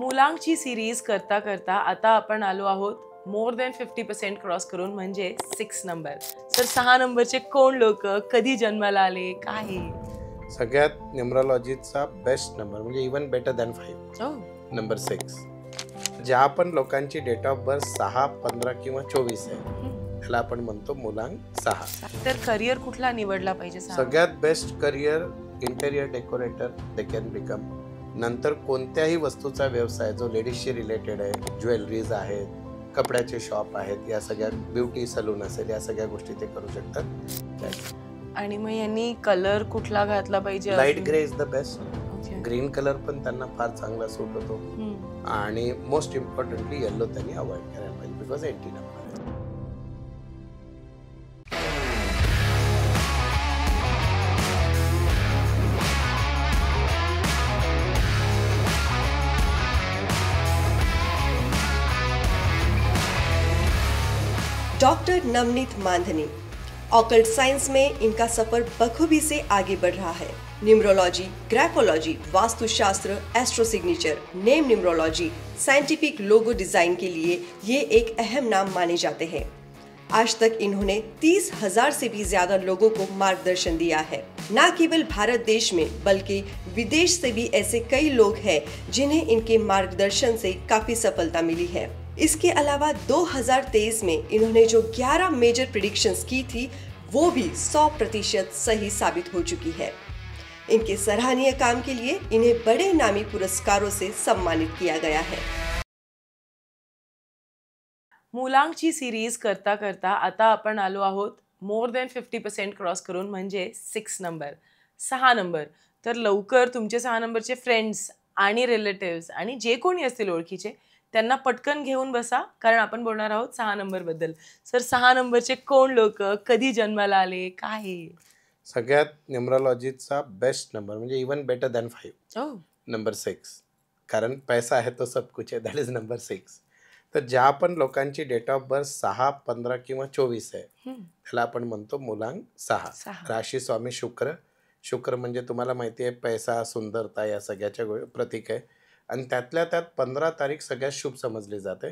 मुलांची सिरीज करता करता आता आपण आलो आहोत मोर दॅन 50% क्रॉस करून, म्हणजे 6 नंबर. सर 6 नंबरचे कोण लोक, कधी जन्माला आले, काय? सगळ्यात न्यूमरोलॉजीचा बेस्ट नंबर म्हणजे इवन बेटर दॅन 5 नंबर 6. ज्या पण लोकांची डेट ऑफ बर्थ 6, 15 किंवा 24 आहे त्याला आपण म्हणतो मुलांक 6. तर करिअर कुठला निवडला पाहिजे? सगळ्यात best career interior decorator they can become. नंतर कोणत्याही वस्तूचा व्यवसाय जो लेडीजशी रिलेटेड आहे, ज्वेलरीज आहेत, कपड्याचे शॉप आहेत, या सगळ्या ब्युटी सलून असेल, या सगळ्या गोष्टी ते करू शकतात. आणि मग यांनी कलर कुठला घातला पाहिजे? Light grey is the best. Green colour पण त्यांना फार चांगला सूट होतो. आणि मोस्ट इम्पॉर्टंटली येलो त्यांनी अवॉइड करायला पाहिजे because 80 number. Doctor Navneet Mandhani, occult science में इनका सफर बखूबी से आगे बढ़ रहा है. Numerology, graphology, vastu shastra, astro signature, name numerology, scientific logo design के लिए ये एक अहम नाम माने जाते हैं. आज तक इन्होंने 30,000 से भी ज्यादा लोगों को मार्गदर्शन दिया है. न केवल भारत देश में बल्कि विदेश से भी ऐसे कई लोग हैं जिन्हें इनके मार्गदर्शन से काफी सफलता मिली है. इसके अलावा 2023 में इन्होंने जो 11 मेजर प्रेडिक्शंस की थी वो भी 100% सही साबित हो चुकी है. इनके सराहनीय काम के लिए इन्हें बड़े नामी पुरस्कारों से सम्मानित किया गया है. मुलांची सिरीज करता करता आता आपण आलो आहोत मोर दॅन 50% क्रॉस करून, म्हणजे 6 नंबर, 6 नंबर. तर लवकर तुमचे 6 नंबरचे फ्रेंड्स आणि रिलेटिव्स आणि जे कोणी असतील ओळखीचे त्यांना पटकन घेऊन बसा, कारण आपण बोलणार आहोत 6 नंबर बद्दल. सर 6 नंबरचे कोण लोक, कधी जन्माला आले, काय? सगळ्यात न्यूमरोलॉजीचा बेस्ट नंबर म्हणजे इवन बेटर दॅन 5 नंबर 6. कारण पैसा आहे तो सब कुछ है, दॅट इज नंबर 6. तर ज्या पण लोकांची डेट ऑफ बर्थ 6, 15 किंवा 24 आहे त्याला आपण म्हणतो मुलांक 6. राशी स्वामी शुक्र. शुक्र म्हणजे तुम्हाला माहिती आहे पैसा, सुंदरता, या सगळ्याच्या प्रतीक आहे. आणि त्यातल्या त्यात 15 तारीख सगळ्यात शुभ समजली जाते.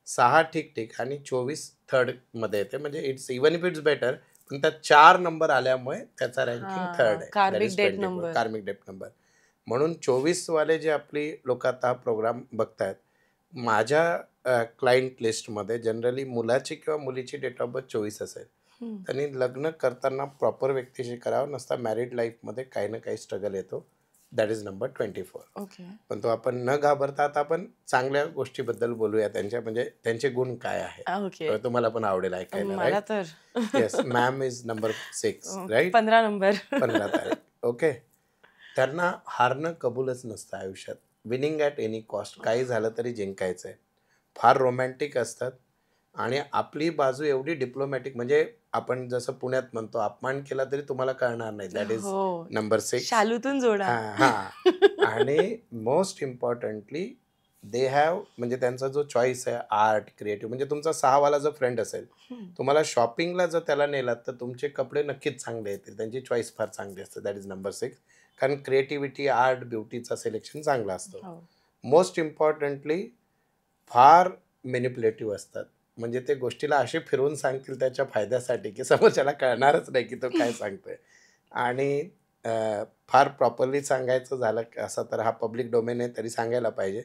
6 ठीक आणि 24 थर्ड मध्ये येते, म्हणजे it's even if it's better, पण त्यात 4 नंबर आल्यामुळे त्याचा रँकिंग थर्ड आहे. कार्मिक डेट नंबर. म्हणून 24 वाले जे आपली लोक आता हा प्रोग्राम बघतायत, माझ्या क्लायंट लिस्टमध्ये जनरली मुलाची किंवा मुलीची डेट ऑफ बर्थ 24 असेल, त्यांनी लग्न करताना प्रॉपर व्यक्तीशी करावं, नसता मॅरिड लाईफमध्ये काही ना काही स्ट्रगल येतो. That is number 24. पण तो आपण न घाबरता आता आपण चांगल्या गोष्टीबद्दल बोलूया, त्यांच्या म्हणजे त्यांचे गुण काय आहे, तुम्हाला पण आवडेल ऐकायला. Yes, ma'am is number 6, right? 15 number, 15 तारीख. ओके. त्यांना हारणं कबूलच नसतं आयुष्यात. विनिंग ॲट एनी कॉस्ट, काही झालं तरी जिंकायचं आहे. फार रोमॅन्टिक असतात आणि आपली बाजू एवढी डिप्लोमॅटिक, म्हणजे आपण जसं पुण्यात म्हणतो अपमान केला तरी तुम्हाला कळणार नाही. That is number 6. शालूतून जोडा. आणि मोस्ट इम्पॉर्टंटली दे हॅव, म्हणजे त्यांचा जो चॉईस आहे आर्ट, क्रिएटिव्ह, म्हणजे तुमचा 6 वाला जो फ्रेंड असेल, तुम्हाला शॉपिंगला जर त्याला नेलात तर तुमचे कपडे नक्कीच चांगले येतील. त्यांची चॉईस फार चांगली असते. That is number 6. कारण क्रिएटिव्हिटी, आर्ट, ब्युटीचा सिलेक्शन चांगला असतो. मोस्ट इम्पॉर्टंटली फार मॅनिप्युलेटिव्ह असतात, म्हणजे ते गोष्टीला असे फिरवून सांगतील त्याच्या फायद्यासाठी की समोरच्याला कळणारच नाही की तो काय सांगतोय. आणि फार प्रॉपरली सांगायचं झालं असं तर हा पब्लिक डोमेन आहे तरी सांगायला पाहिजे.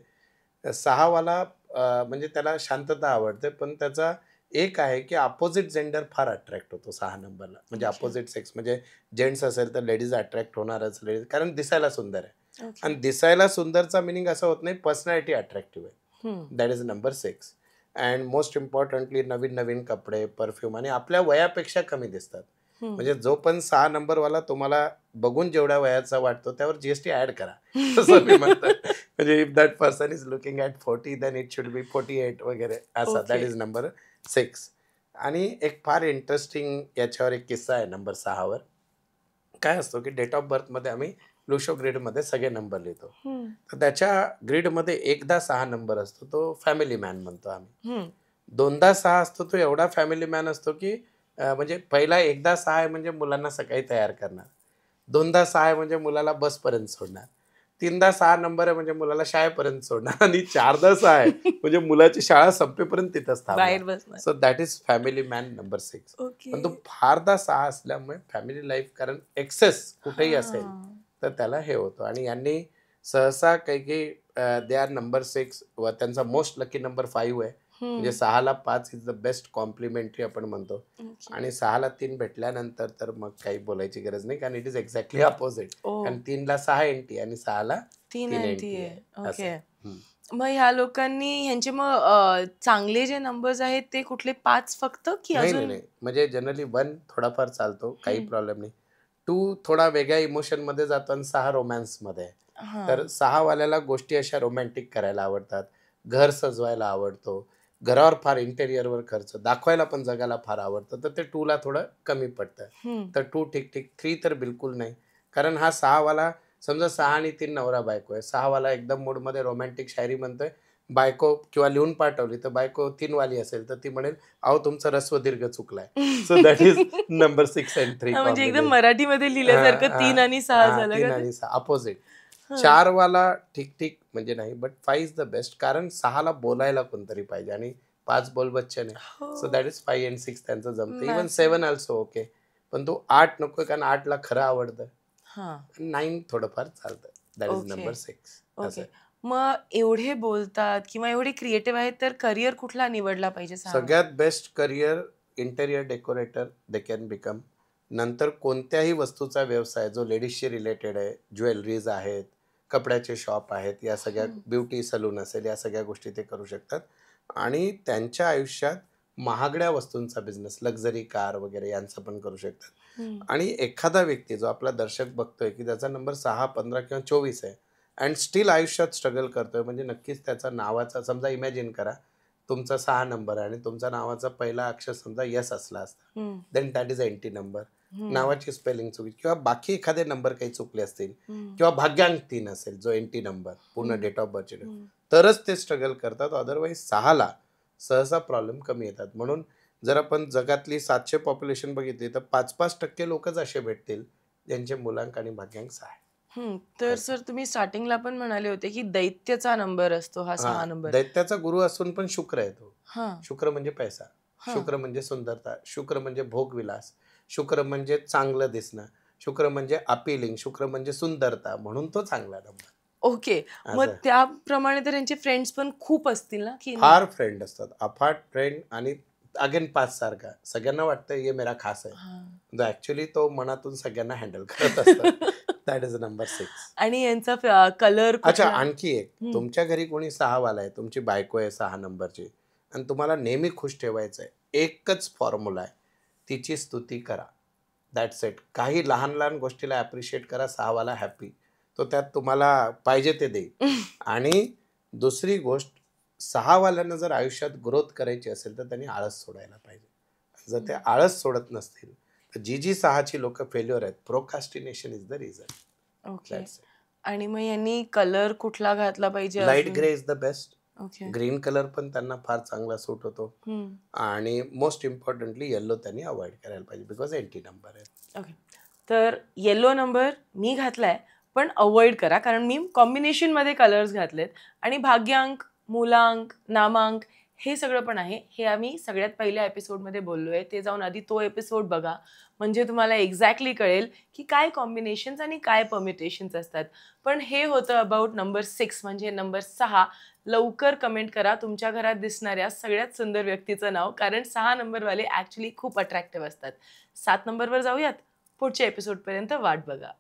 6 वाला म्हणजे त्याला शांतता आवडते, पण त्याचा एक आहे की अपोजिट जेंडर फार अट्रॅक्ट होतो 6 नंबरला. म्हणजे अपोजिट सेक्स, म्हणजे जेंट्स असेल तर लेडीज अट्रॅक्ट होणारच, लेडीज, कारण दिसायला सुंदर आहे. आणि दिसायला सुंदरचा मिनिंग असं होत नाही, पर्सनॅलिटी अट्रॅक्टिव्ह आहे. That is number 6. And most importantly नवीन नवीन कपडे, परफ्यूम, आणि आपल्या वयापेक्षा कमी दिसतात. म्हणजे जो पण 6 नंबरवाला तुम्हाला बघून जेवढ्या वयाचा वाटतो त्यावर GST ऍड करा, असं मी म्हणतो. म्हणजे if that person is looking at 40 then it should be 48 वगैरे असं. That is number 6. आणि एक फार इंटरेस्टिंग याच्यावर एक किस्सा आहे नंबर 6 वर. काय असतो की डेट ऑफ बर्थमध्ये आम्ही लुशो ग्रीडमध्ये सगळे नंबर लिहितो. तर त्याच्या ग्रीडमध्ये एकदा 6 नंबर असतो, तो फॅमिली मॅन म्हणतो आम्ही. 2दा 6 असतो, तो एवढा फॅमिली मॅन असतो की म्हणजे पहिला एकदा 6 आहे म्हणजे मुलांना सकाळी तयार करणार, 2दा 6 आहे म्हणजे मुलाला बसपर्यंत सोडणार, 3दा 6 नंबर आहे म्हणजे मुलाला शाळेपर्यंत सोडणार आणि 4दा 6 आहे म्हणजे मुलाची शाळा संपेपर्यंत तिथंच बाहेर थांबणार. बसणार. So that is family man number 6. Okay. पण तो फारदा 6 असल्यामुळे फॅमिली लाईफ कारण एक्सेस कुठेही असेल तर त्याला हे होतं. आणि यांनी सहसा काही दे आर नंबर 6 व त्यांचा मोस्ट लकी नंबर 5 आहे. म्हणजे 6ला 5 इज द बेस्ट कॉम्प्लिमेंटरी आपण म्हणतो. आणि 6ला 3 भेटल्यानंतर तर मग काही बोलायची गरज नाही कारण इट इज एक्झॅक्टली अपोजिट. कारण 3ला 6 एंटी आणि 6ला 3 3 एंटी एंटी आहे. आहे असं. ओके. मग ह्या लोकांनी ह्यांचे मग चांगले जे नंबर्स आहेत ते कुठले 5 फक्त की नाही अजून? नाही म्हणजे जनरली 1 थोडाफार चालतो, काही हम्म. प्रॉब्लेम नाही. 2 थोडा वेगळ्या इमोशन मध्ये जातो आणि 6 रोमॅन्स मध्ये आहे. हा. तर 6 वाल्याला गोष्टी अशा रोमॅन्टिक करायला आवडतात, घर सजवायला आवडतो, घरावर फार इंटेरियरवर खर्च दाखवायला पण जगाला फार आवडतं. तर ते 2ला थोडं कमी पडतं. हम्म. तर 2 ठीक ठीक. 3 तर बिलकुल नाही. कारण हा 6 वाला समजा 6 आणि 3 नवरा बायको आहे. 6 वाला एकदम मूडमध्ये रोमॅन्टिक शायरी म्हणतोय. बायको किंवा लिहून पाठवली तर बायको 3 वाली असेल तर ती म्हणेल अहो तुमचा रस्व दीर्घ चुकलाय. So that is number 6 and 3 हा, म्हणजे एकदम कॉम्बिनेशन. मराठीमध्ये लिहिल्यासारखं 3 आणि 6 झालं 3 का आणि ते? 6 अपोजिट. हा. 4 वाला ठीक ठीक म्हणजे नाही बट 5 इज द बेस्ट कारण 6ला बोलायला कोणतरी पाहिजे आणि 5 बोल बच्चन आहे. हो. सो दॅट इज 5 अँड 6 त्यांचं जमतं. Even Matching. 7 also okay. पण तो 8 नकोय कारण 8ला खरं आवडतं. हा. 9 थोडंफार चालतं. That is okay. नंबर 6 असं ओके. आहे. मग एवढे बोलतात किंवा एवढे क्रिएटिव्ह आहेत तर करिअर कुठला निवडला पाहिजे? सगळ्यात best career interior decorator they can become. नंतर कोणत्याही वस्तूचा व्यवसाय जो लेडीजशी रिलेटेड आहे, ज्वेलरीज आहेत, कपड्याचे शॉप आहेत, या सगळ्या ब्युटी सलून असेल, या सगळ्या गोष्टी ते करू शकतात. आणि त्यांच्या आयुष्यात महागड्या वस्तूंचा बिझनेस, लक्झरी कार वगैरे यांचं पण करू शकतात. आणि एखादा व्यक्ती जो आपला दर्शक बघतोय की त्याचा नंबर 6, 15 किंवा 24 आहे अँड स्टील आयुष्यात स्ट्रगल करतोय म्हणजे नक्कीच त्याचा नावाचा समजा इमॅजिन करा तुमचा 6 नंबर आहे आणि तुमच्या नावाचा पहिला अक्षर समजा यस असला असता then that is entry number. नावाची स्पेलिंग चुकी किंवा बाकी एखादे नंबर काही चुकले असतील किंवा भाग्यांक 3 असेल जो एंटी नंबर पूर्ण डेट ऑफ बर्थचे तरच ते स्ट्रगल करतात. अदरवाईज 6ला सहसा प्रॉब्लेम कमी येतात. म्हणून जर आपण जगातली 700 पॉप्युलेशन बघितली तर 5-5% लोकच असे भेटतील ज्यांचे मुलांक आणि भाग्यांक 6 आहे. तर सर तुम्ही स्टार्टिंगला पण म्हणाले होते की दैत्याचा नंबर असतो हा 6 नंबर. दैत्याचा गुरु असून पण शुक्र आहे तो. हा. शुक्र म्हणजे पैसा, शुक्र म्हणजे सुंदरता, शुक्र म्हणजे भोगविलास, शुक्र म्हणजे चांगलं दिसणं, शुक्र म्हणजे अपिलिंग, शुक्र म्हणजे सुंदरता म्हणून तो चांगला नंबर. ओके. मग त्याप्रमाणे तर यांचे फ्रेंड्स पण खूप असतील ना की फार फ्रेंड असतात, अफाट फ्रेंड. आणि अगेन 5 सारखा सगळ्यांना वाटतं ये मेरा खास आहे, ऍक्च्युली तो मनातून सगळ्यांना हँडल करत असतो. That is number 6. आणि यांचा कलर. अच्छा आणखी एक, तुमच्या घरी कोणी 6 वाला आहे, तुमची बायको आहे 6 नंबरची आणि तुम्हाला नेहमी खुश ठेवायचं आहे, एकच फॉर्म्युला आहे, तिची स्तुती करा. That's it. काही लहान लहान गोष्टीला ॲप्रिशिएट करा. 6 वाला हॅपी, तो त्यात तुम्हाला पाहिजे ते देईल. आणि दुसरी गोष्ट, 6 वाल्यांना जर आयुष्यात ग्रोथ करायची असेल तर त्यांनी आळस सोडायला पाहिजे. जर ते आळस सोडत नसतील तर जी 6ची लोक फेल्युअर आहेत, procrastination is the reason. Okay. आणि मग यांनी कलर कुठला घातला पाहिजे? Light grey is the best. Okay. Green colour पण त्यांना फार चांगला सूट होतो. आणि मोस्ट इम्पॉर्टंटली येल्लो त्यांनी अवॉइड करायला पाहिजे बिकॉज एंटी नंबर आहे. ओके. तर येलो नंबर मी घातलाय पण अवॉइड करा कारण मी कॉम्बिनेशन मध्ये कलर्स घातलेत. आणि भाग्यांक, मूलांक, नामांक हे सगळं पण आहे. हे आम्ही सगळ्यात पहिल्या एपिसोडमध्ये बोललो आहे, ते जाऊन आधी तो एपिसोड बघा म्हणजे तुम्हाला एक्झॅक्टली कळेल की काय कॉम्बिनेशन्स आणि काय परम्युटेशन्स असतात. पण हे होतं अबाउट नंबर 6 म्हणजे नंबर 6. लवकर कमेंट करा तुमच्या घरात दिसणाऱ्या सगळ्यात सुंदर व्यक्तीचं नाव, कारण 6 नंबरवाले ॲक्च्युली खूप अट्रॅक्टिव्ह असतात. 7 नंबरवर जाऊयात. पुढच्या एपिसोडपर्यंत वाट बघा.